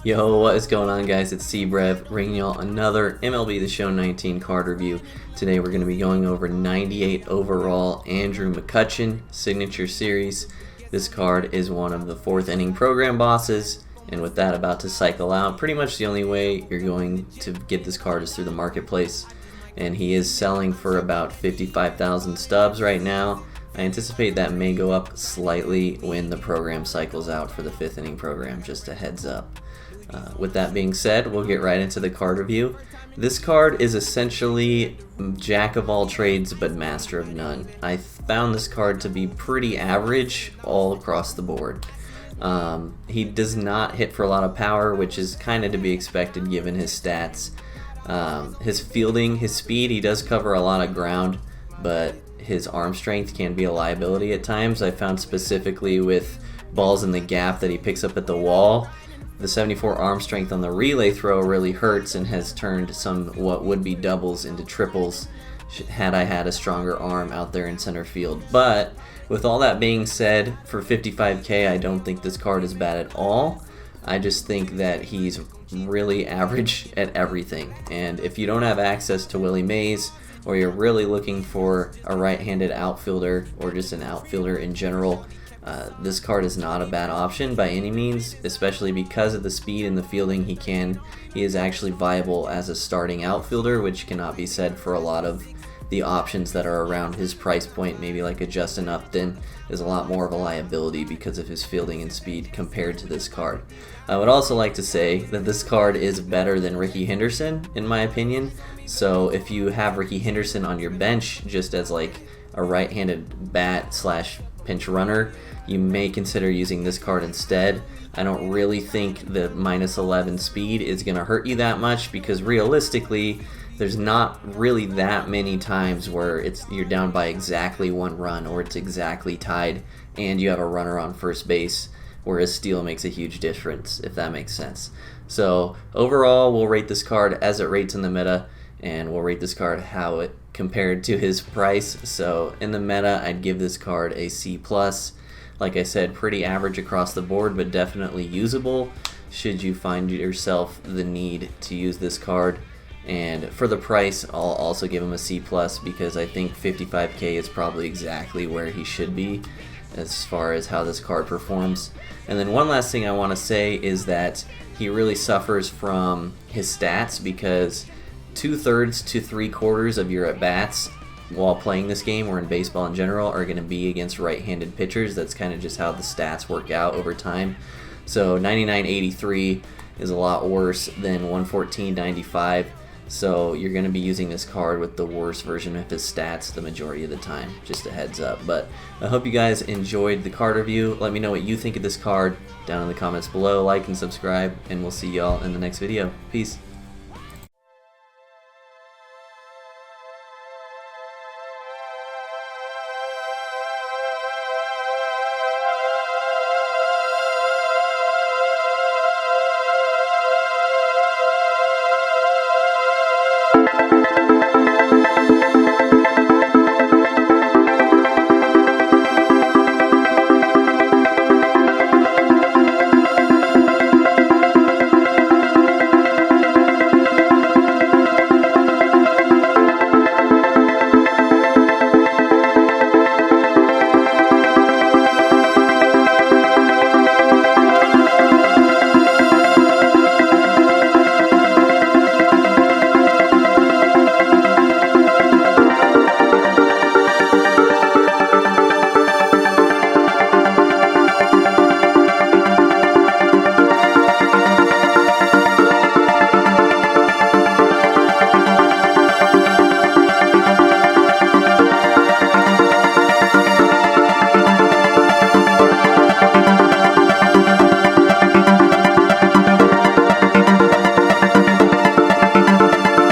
Yo, what is going on, guys? It's C-Brev bringing y'all another MLB The Show 19 card review. Today we're going to be going over 98 overall Andrew McCutchen Signature Series. This card is one of the 4th inning program bosses, and with that about to cycle out, pretty much the only way you're going to get this card is through the marketplace. And he is selling for about 55,000 stubs right now. I anticipate that may go up slightly when the program cycles out for the 5th inning program, just a heads up. With that being said, we'll get right into the card review. This card is essentially jack of all trades but master of none. I found this card to be pretty average all across the board. He does not hit for a lot of power, which is kind of to be expected given his stats. His fielding, his speed, he does cover a lot of ground, but his arm strength can be a liability at times. I found specifically with balls in the gap that he picks up at the wall, the 74 arm strength on the relay throw really hurts and has turned some what would be doubles into triples had I had a stronger arm out there in center field. But with all that being said, for 55K, I don't think this card is bad at all. I just think that he's really average at everything. And if you don't have access to Willie Mays, or you're really looking for a right-handed outfielder or just an outfielder in general, this card is not a bad option by any means, especially because of the speed and the fielding he is actually viable as a starting outfielder, which cannot be said for a lot of the options that are around his price point. Maybe like a Justin Upton is a lot more of a liability because of his fielding and speed compared to this card. I would also like to say that this card is better than Ricky Henderson in my opinion. So if you have Ricky Henderson on your bench just as like a right-handed bat slash pinch runner, you may consider using this card instead. I don't really think the -11 speed is going to hurt you that much, because realistically there's not really that many times where you're down by exactly 1 run or it's exactly tied and you have a runner on first base, whereas steal makes a huge difference, if that makes sense. So overall, we'll rate this card as it rates in the meta, and we'll rate this card how it compared to his price. So in the meta, I'd give this card a C+. Like I said, pretty average across the board, but definitely usable should you find yourself the need to use this card. And for the price, I'll also give him a C+, because I think 55K is probably exactly where he should be as far as how this card performs. And then one last thing I want to say is that he really suffers from his stats, because 2/3 to 3/4 of your at-bats while playing this game or in baseball in general are going to be against right-handed pitchers. That's kind of just how the stats work out over time. So 99.83 is a lot worse than 114.95. So you're going to be using this card with the worst version of his stats the majority of the time, just a heads up. But I hope you guys enjoyed the card review. Let me know what you think of this card down in the comments below. Like and subscribe, and we'll see y'all in the next video. Peace.